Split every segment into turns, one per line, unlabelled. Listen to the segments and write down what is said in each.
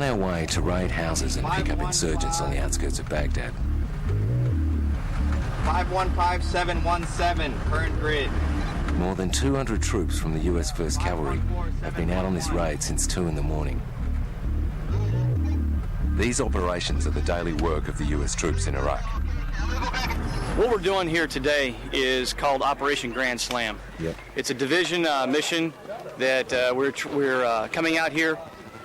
on our way to raid houses and pick up insurgents on the outskirts of Baghdad.
515717, current grid.
More than 200 troops from the US 1st Cavalry have been out on this raid since 2 in the morning. These operations are the daily work of the US troops in Iraq.
What we're doing here today is called Operation Grand Slam.
Yep.
It's a division mission that we're coming out here.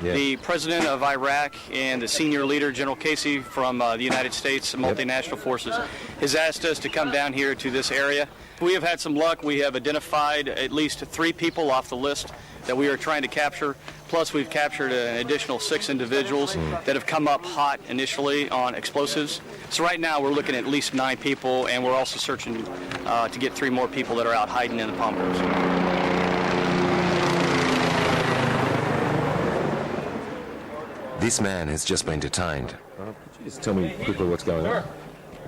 Yep.
The president of Iraq and the senior leader, General Casey, from the United States multinational forces, has asked us to come down here to this area. We have had some luck. We have identified at least 3 people off the list that we are trying to capture. Plus, we've captured an additional 6 individuals that have come up hot initially on explosives. So right now we're looking at least 9 people, and we're also searching to get 3 more people that are out hiding in the palm groves.
This man has just been detained.
Just tell me quickly what's going on.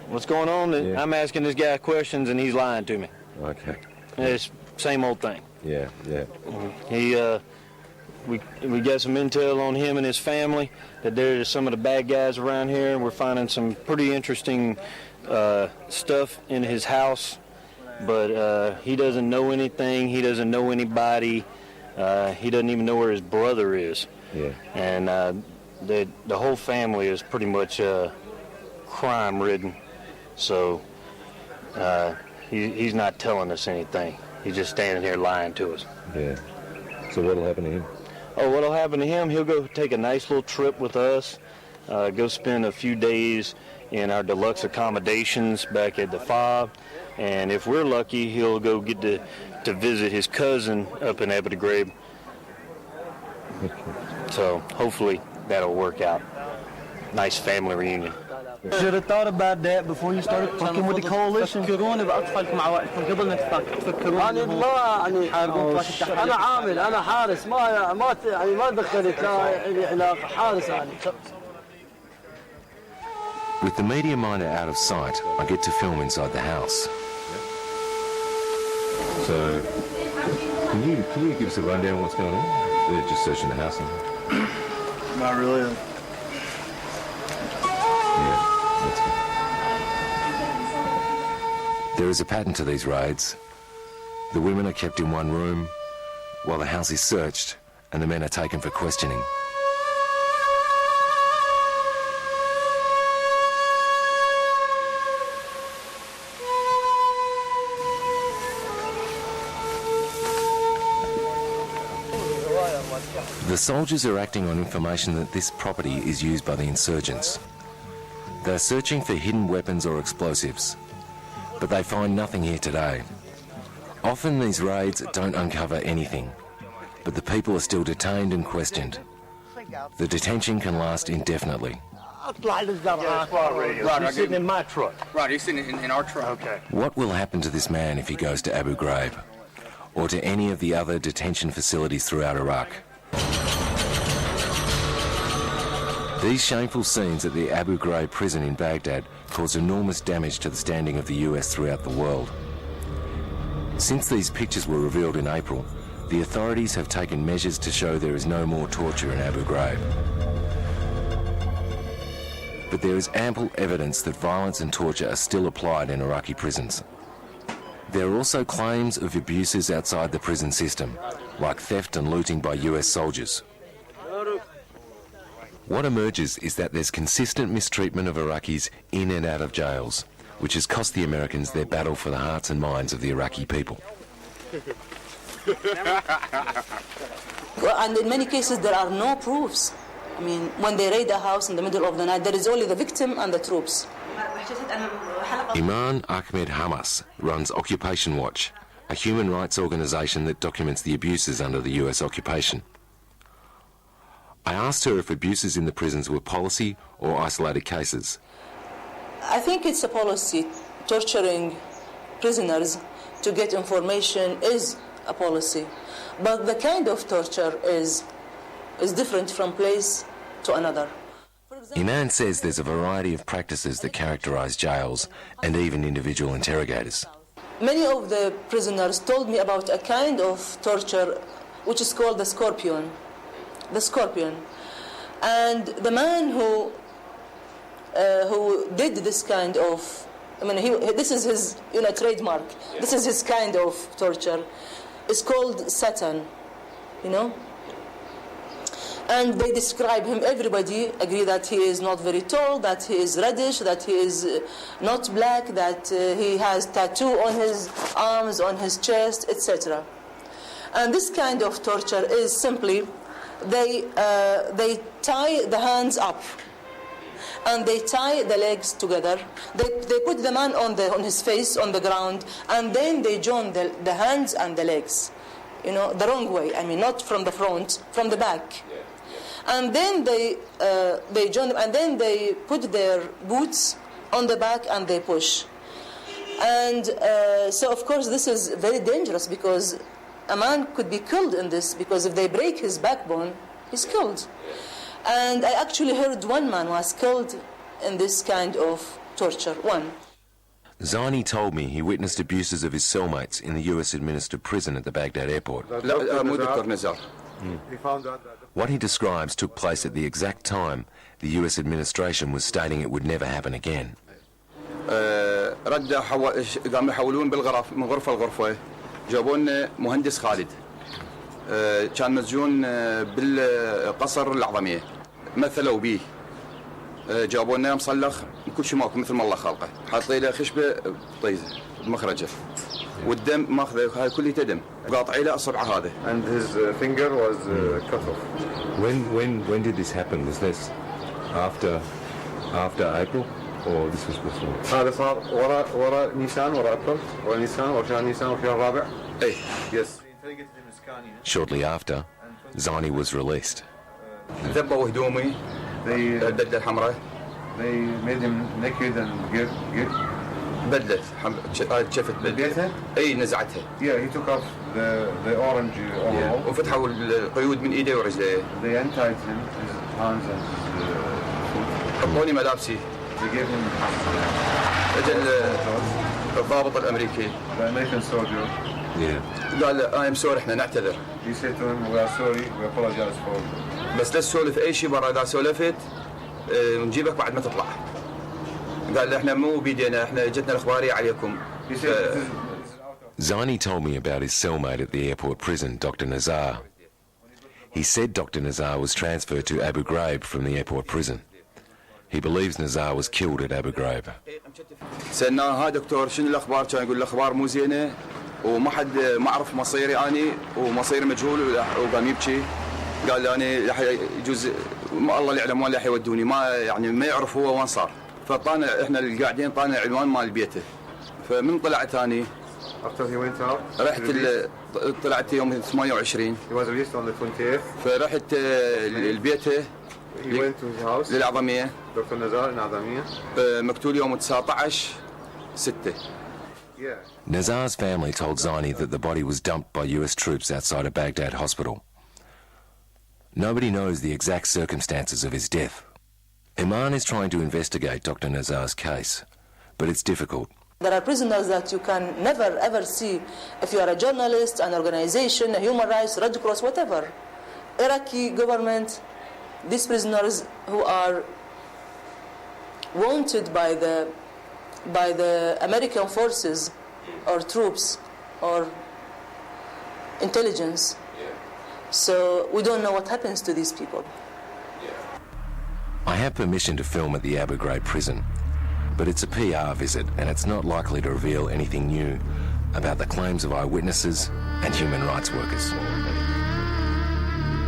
What's going on?
Yeah.
I'm asking this guy questions and he's lying to me.
Okay.
It's same old thing.
Yeah, yeah.
We got some intel on him and his family that there's some of the bad guys around here. We're finding some pretty interesting stuff in his house, but he doesn't know anything. He doesn't know anybody. He doesn't even know where his brother is.
Yeah.
And the whole family is pretty much crime-ridden. So he's not telling us anything. He's just standing here lying to us.
Yeah. So what'll happen to him?
Oh, what'll happen to him? He'll go take a nice little trip with us, go spend a few days in our deluxe accommodations back at the FOB, and if we're lucky, he'll go get to visit his cousin up in Abu Ghraib. So hopefully that'll work out. Nice family reunion.
Should have thought about that before you started fucking with the coalition.
تفكرون بأطفالكم عوائلكم قبل ما تفكرون.
أنا أنا عامل أنا حارس ما دخلت علاقة حارس يعني.
With the media miner out of sight, I get to film inside the house.
So, can you give us a rundown of what's going on? They're just searching the house.
Not really.
There is a pattern to these raids. The women are kept in one room while the house is searched and the men are taken for questioning. The soldiers are acting on information that this property is used by the insurgents. They're searching for hidden weapons or explosives, but they find nothing here today. Often these raids don't uncover anything, but the people are still detained and questioned. The detention can last indefinitely.
Right, you're sitting in my truck.
Right, you're sitting in our truck.
Okay.
What will happen to this man if he goes to Abu Ghraib, or to any of the other detention facilities throughout Iraq? These shameful scenes at the Abu Ghraib prison in Baghdad caused enormous damage to the standing of the US throughout the world. Since these pictures were revealed in April, the authorities have taken measures to show there is no more torture in Abu Ghraib. But there is ample evidence that violence and torture are still applied in Iraqi prisons. There are also claims of abuses outside the prison system, like theft and looting by US soldiers. What emerges is that there's consistent mistreatment of Iraqis in and out of jails, which has cost the Americans their battle for the hearts and minds of the Iraqi people.
And in many cases there are no proofs. I mean, when they raid a house in the middle of the night, there is only the victim and the troops.
Iman Ahmed Hamas runs Occupation Watch, a human rights organisation that documents the abuses under the US occupation. I asked her if abuses in the prisons were policy or isolated cases.
I think it's a policy. Torturing prisoners to get information is a policy. But the kind of torture is different from place to another.
Iman says there's a variety of practices that characterise jails and even individual interrogators.
Many of the prisoners told me about a kind of torture which is called the scorpion. The scorpion. And the man who did this kind of, this is his trademark. This is his kind of torture. It's called Satan, And they describe him, everybody agree that he is not very tall, that he is reddish, that he is not black, that he has tattoo on his arms, on his chest, etc. And this kind of torture is simply, they tie the hands up, and they tie the legs together. They put the man on his face on the ground, and then they join the hands and the legs, the wrong way. Not from the front, from the back. And then they join them, and then they put their boots on the back and they push. And so, of course, this is very dangerous because a man could be killed in this, because if they break his backbone, he's killed. And I actually heard one man was killed in this kind of torture. One.
Zeini told me he witnessed abuses of his cellmates in the US-administered prison at the Baghdad airport. What he describes took place at the exact time the US administration was stating it would never happen again.
قاموا يحولون من غرفة لغرفة. جابوا لنا مهندس خالد. كان مسجون بالقصر الأعظمية. مثلوا به. جابوا لنا مصلخ كل شيء ماكو مثل ما الله خلقه. حاطين له خشبة طيزة بمخرجه. والدم ماخذه هاي كله دم. قاطعي له أصبعه هذا.
And his finger was cut off. When did this happen? Was this after April or this was before? هذا صار وراء نيسان وراء أبريل وراء نيسان وشهر نيسان وشهر الرابع.
إيه. Yes.
Shortly after, Zeini was released.
ذبوا هدومي. البدلة الحمراء.
They made him naked and give.
بدلة شفت بدلة. أي نزعتها.
Yeah, he took off the orange overall.
وفتحوا القيود من إيده ورجليه.
They untied him, his hands and his foot.
حطوني ملابسي.
They gave him
أجل الضابط الأمريكي.
The American soldier.
Yeah.
قال I am sorry إحنا نعتذر.
He said to him, we are sorry, we apologize for.
بس لا تسولف أي شيء برا، إذا سولفت نجيبك بعد ما تطلع. قال احنا مو بيدينا، احنا جتنا الإخبارية عليكم.
Zeini told me about his cellmate at the airport prison, Dr. Nazar. He said Dr. Nazar was transferred to Abu Ghraib from the airport prison. He believes Nazar was killed at Abu Ghraib.
سألناه ها دكتور شنو الأخبار؟ كان يقول الأخبار مو زينة وما حد ما أعرف مصيري أني ومصيري مجهول، وقام يبكي. قال لي أنا راح يجوز الله اللي يعلم وين راح يودوني، ما يعرف هو وين صار. فطانا احنا اللي قاعدين طانا عنوان مال بيته. فمن طلعت ثاني
After he went out,
رحت طلعت يوم 28.
He was released on the 28th.
فرحت لبيته.
He went to his house.
للأعظمية.
Dr. Nazar in Adamiyah.
مقتول يوم 19/6.
Yeah.
Nazar's family told Zeini that the body was dumped by US troops outside a Baghdad hospital. Nobody knows the exact circumstances of his death. Iman is trying to investigate Dr. Nazar's case, but it's difficult.
There are prisoners that you can never ever see if you are a journalist, an organization, a human rights, Red Cross, whatever. Iraqi government, these prisoners who are wanted by the American forces or troops or intelligence. So we don't know what happens to these people.
I have permission to film at the Abu Ghraib prison, but it's a PR visit and it's not likely to reveal anything new about the claims of eyewitnesses and human rights workers.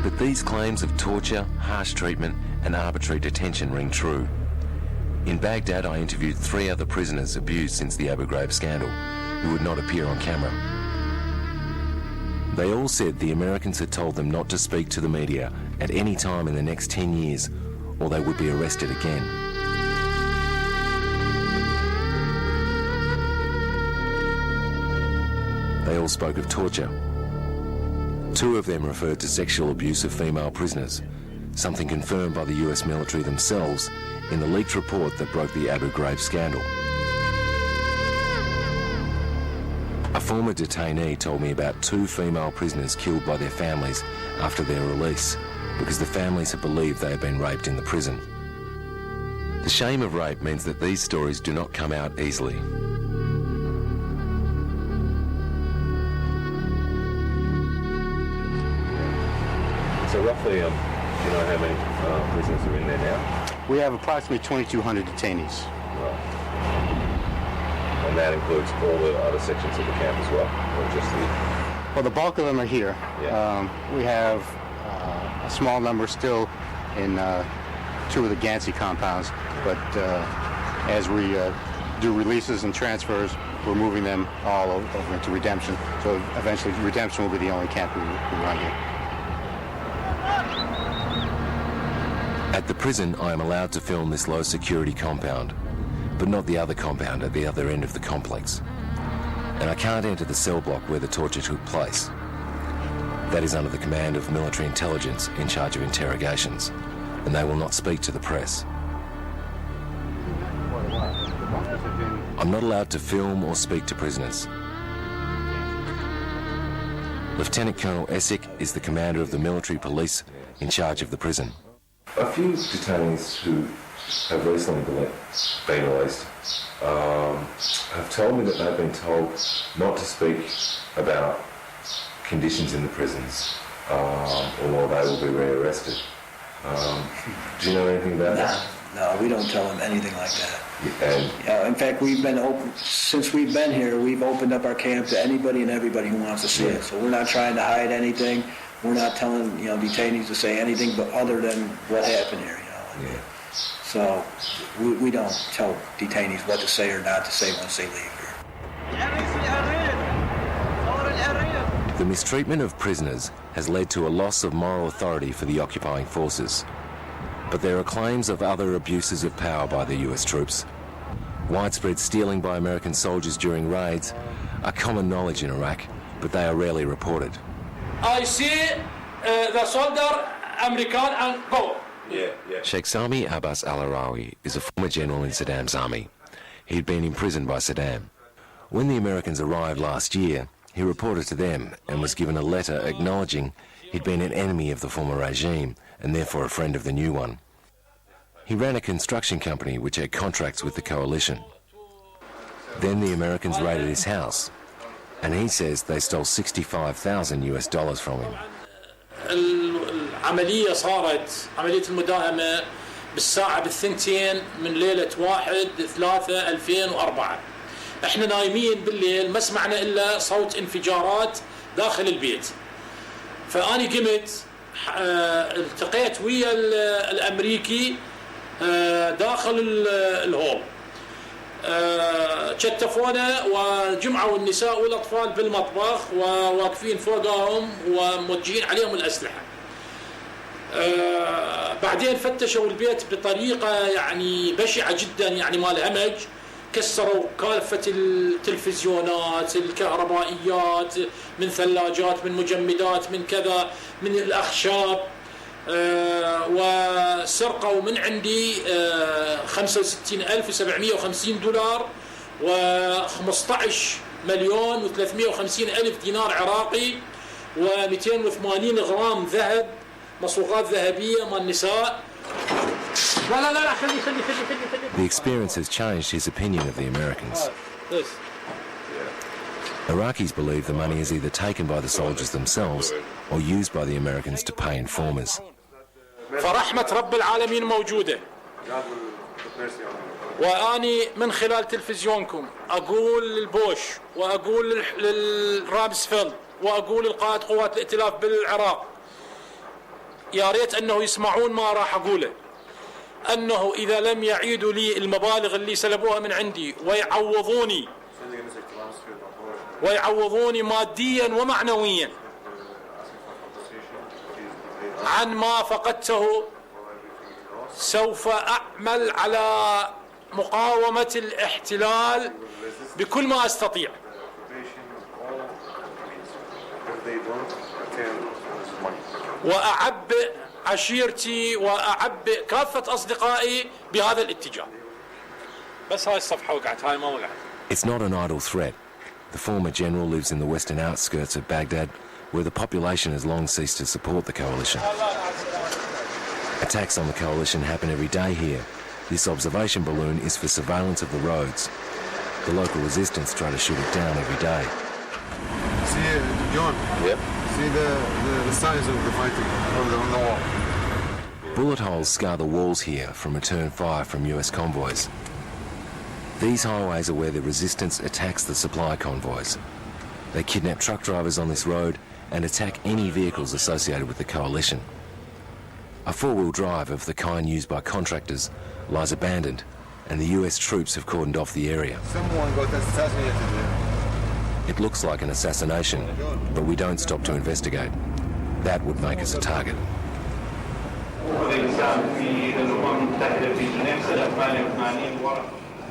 But these claims of torture, harsh treatment and arbitrary detention ring true. In Baghdad, I interviewed 3 other prisoners abused since the Abu Ghraib scandal who would not appear on camera. They all said the Americans had told them not to speak to the media at any time in the next 10 years or they would be arrested again. They all spoke of torture. 2 of them referred to sexual abuse of female prisoners, something confirmed by the US military themselves in the leaked report that broke the Abu Ghraib scandal. A former detainee told me about 2 female prisoners killed by their families after their release because the families have believed they have been raped in the prison. The shame of rape means that these stories do not come out easily.
So roughly, do you know how many prisoners are in there now?
We have approximately 2,200 detainees.
Right. And that includes all the other sections of the camp as well, or just the...
Well, the bulk of them are here.
Yeah.
We have a small number still in two of the Gansey compounds, but as we do releases and transfers, we're moving them all over into Redemption. So eventually Redemption will be the only camp we run here.
At the prison, I am allowed to film this low-security compound, but not the other compound at the other end of the complex. And I can't enter the cell block where the torture took place. That is under the command of military intelligence in charge of interrogations, and they will not speak to the press. I'm not allowed to film or speak to prisoners. Lieutenant Colonel Essick is the commander of the military police in charge of the prison.
A few detainees who have recently been released have told me that they've been told not to speak about conditions in the prisons, or they will be rearrested. Do you know anything about that?
No, we don't tell them anything like that.
And
In fact, we've been open since we've been here. We've opened up our camp to anybody and everybody who wants to see it. So we're not trying to hide anything. We're not telling detainees to say anything but other than what happened here.
yeah.
So we don't tell detainees what to say or not to say once they leave here.
The mistreatment of prisoners has led to a loss of moral authority for the occupying forces. But there are claims of other abuses of power by the US troops. Widespread stealing by American soldiers during raids are common knowledge in Iraq, but they are rarely reported.
I see the soldier American and go.
Sheikh Sami Abbas al-Arawi is a former general in Saddam's army. He'd been imprisoned by Saddam. When the Americans arrived last year, he reported to them and was given a letter acknowledging he'd been an enemy of the former regime and therefore a friend of the new one. He ran a construction company which had contracts with the coalition. Then the Americans raided his house, and he says they stole $65,000 from him.
العملية صارت عملية المداهمة بالساعة بالثنتين من ليلة 1/3/2004. احنا نايمين بالليل ما سمعنا إلا صوت انفجارات داخل البيت. فأني قمت التقيت ويا الأمريكي داخل الهول. كتفونا وجمعوا النساء والأطفال بالمطبخ وواقفين فوقهم وموجهين عليهم الأسلحة. بعدين فتشوا البيت بطريقة يعني بشعة جدا، يعني مال همج. كسروا كافة التلفزيونات، الكهربائيات، من ثلاجات، من مجمدات، من كذا، من الأخشاب. وسرقوا من عندي $65,750 و$15,350,000 دينار عراقي و280 غرام ذهب، مصروفات ذهبية مال النساء. لا خلي.
The experience has changed his opinion of the Americans. Iraqis believe the money is either taken by the soldiers themselves or used by the Americans to pay informers.
فرحمة رب العالمين موجودة، وأني من خلال تلفزيونكم أقول للبوش وأقول للرامسفيلد وأقول لقائد قوات الائتلاف بالعراق، يا ريت أنه يسمعون ما راح أقوله، أنه إذا لم يعيدوا لي المبالغ اللي سلبوها من عندي ويعوضوني ماديا ومعنويا عن ما فقدته، سوف أعمل على مقاومة الاحتلال بكل ما أستطيع. وأعبئ عشيرتي وأعبئ كافة أصدقائي بهذا الاتجاه. بس هاي الصفحة وقعت، هاي ما وقعت.
It's not an idle threat. The former general lives in the western outskirts of Baghdad, where the population has long ceased to support the coalition. Attacks on the coalition happen every day here. This observation balloon is for surveillance of the roads. The local resistance try to shoot it down every day.
See, John? Yep. See the signs of the fighting on the wall.
Bullet holes scar the walls here from return fire from US convoys. These highways are where the resistance attacks the supply convoys. They kidnap truck drivers on this road and attack any vehicles associated with the coalition. A four-wheel drive of the kind used by contractors lies abandoned, and the US troops have cordoned off the area.
Someone got assassinated there.
It looks like an assassination, but we don't stop to investigate. That would make us a target.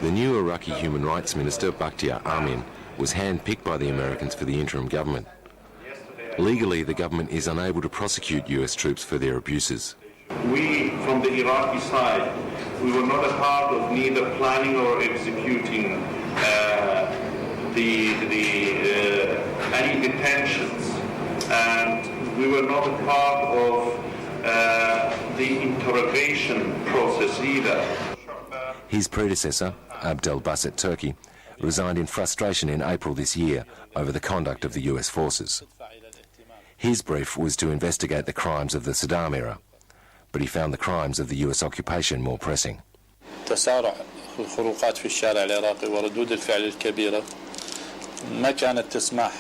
The new Iraqi Human Rights Minister, Bakhtiar Amin, was hand-picked by the Americans for the interim government. Legally, the government is unable to prosecute US troops for their abuses.
We, from the Iraqi side, we were not a part of neither planning or executing any detentions, and we were not a part of the interrogation process either.
His predecessor, Abdel Basset Turki, resigned in frustration in April this year over the conduct of the US forces. His brief was to investigate the crimes of the Saddam era, but he found the crimes of the US occupation more pressing.
تسارع الخروقات في الشارع العراقي وردود الفعل الكبيرة ما كانت تسمح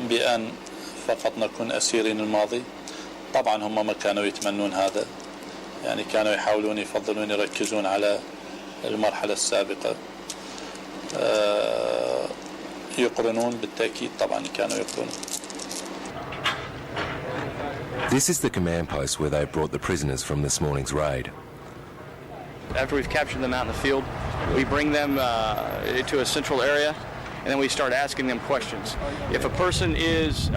بأن فقط نكون أسيرين الماضي. طبعا هم ما كانوا يتمنون هذا، يعني كانوا يحاولون يفضلون يركزون على المرحلة السابقة. يقرنون بالتأكيد، طبعا كانوا يقرنون.
This is the command post where they brought the prisoners from this morning's raid.
After we've captured them out in the field, we bring them to a central area, and then we start asking them questions. If a person is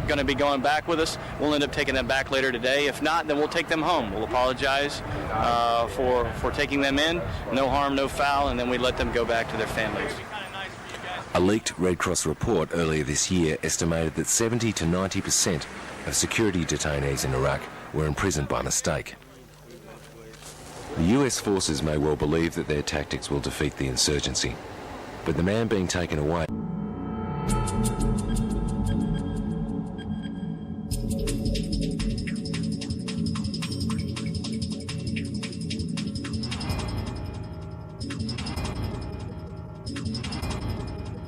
going to be going back with us, we'll end up taking them back later today. If not, then we'll take them home. We'll apologize for taking them in, no harm, no foul, and then we let them go back to their families.
A leaked Red Cross report earlier this year estimated that 70 to 90% of security detainees in Iraq were imprisoned by mistake. The US forces may well believe that their tactics will defeat the insurgency, but the man being taken away